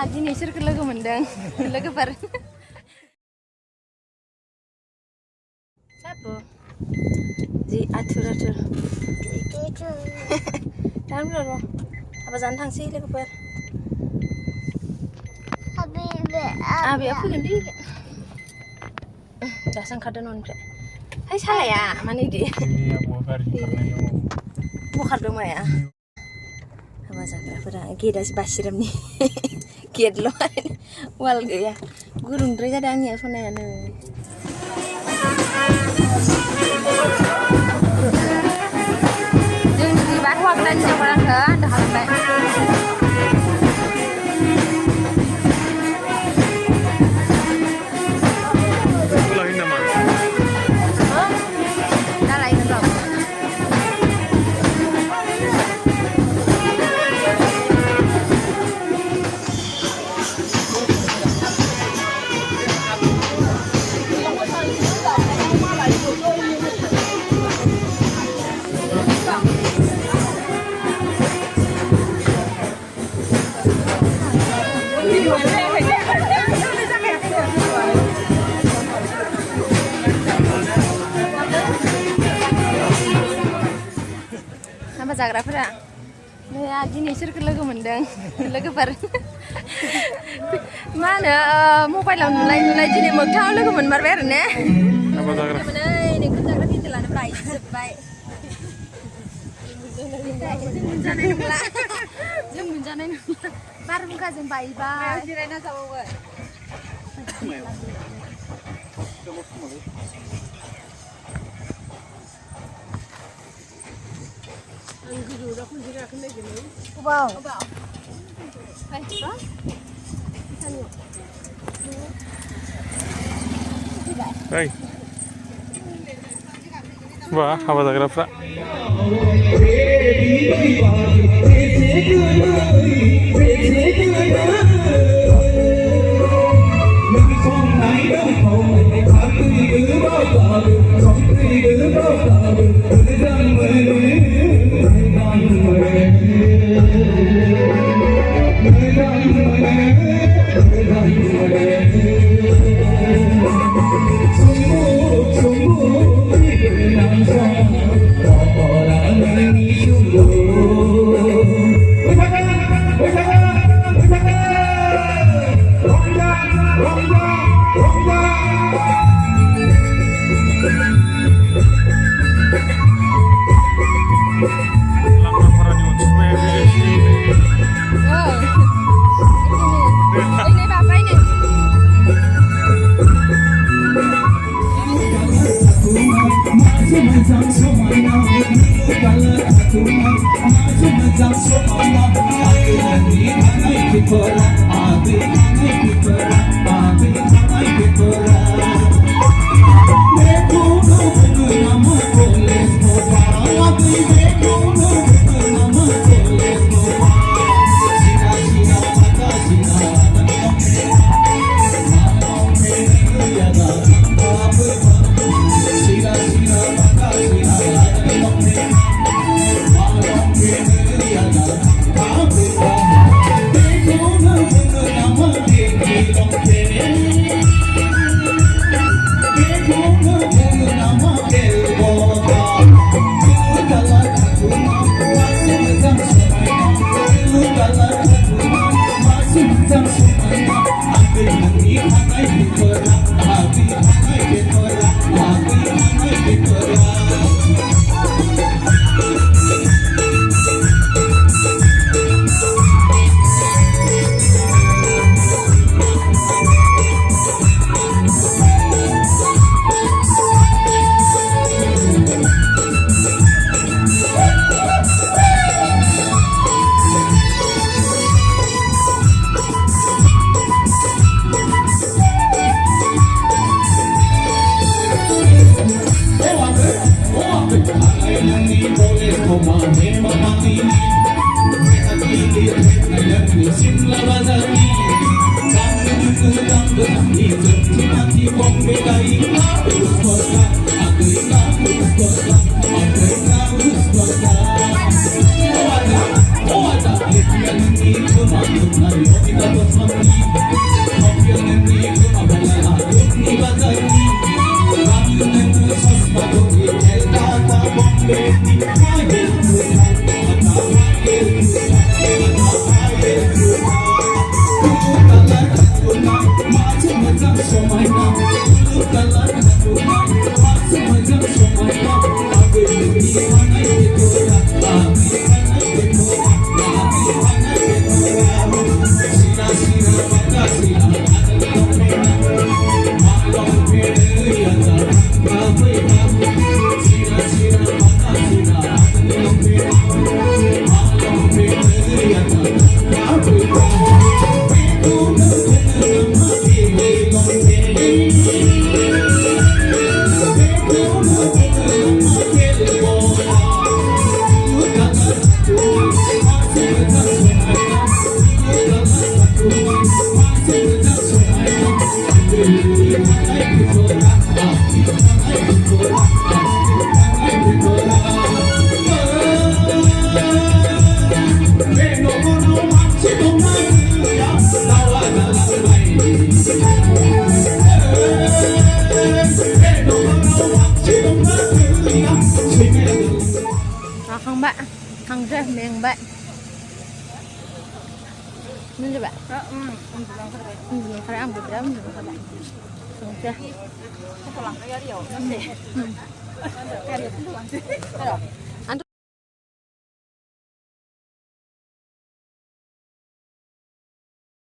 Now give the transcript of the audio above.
दिनै सोरखौ लोगो मोनदों लोगोफोर साबो जि आथुर थांनो र' हाबा जानो थांसै लोगोफोर आबैया फैगोन दे दासो ओंखारदों न'निफ्राय हाय सालाया मानो इदि बखारदों माया हाबा जाग्राफोरा गेटआसो बासिरामनि गेटल' वाल गैया गुरुंद्राय जादों आंनिया सनायानो जों di baru akan jalan ke Dahalbai. Lain nama. Dah lain belum? Apa zagrafra? Nih, दिनै सोरखौ लोगो मोनदों लोगोफोर मा होनो मबाइलाव नुलाय दिनै मोगथाङाव लोगो मोनमारबाय आरो ने Apa zagraf? नै खोन्थाग्रा भिडिअ'लानो बायजोब्बाय जों मोनजानाय नंला बारहुंखाजों बायबाय जिरायना जाबावगोन Hey. Wah, apa zagrafra? Come on, खांबाय खांसै मेंबाय उन्दुबाय उन्दुलांखाबाय आंबो बिराद उन्दुलांखाबाय संसै लांखायो गारियाव गारियाव लांसै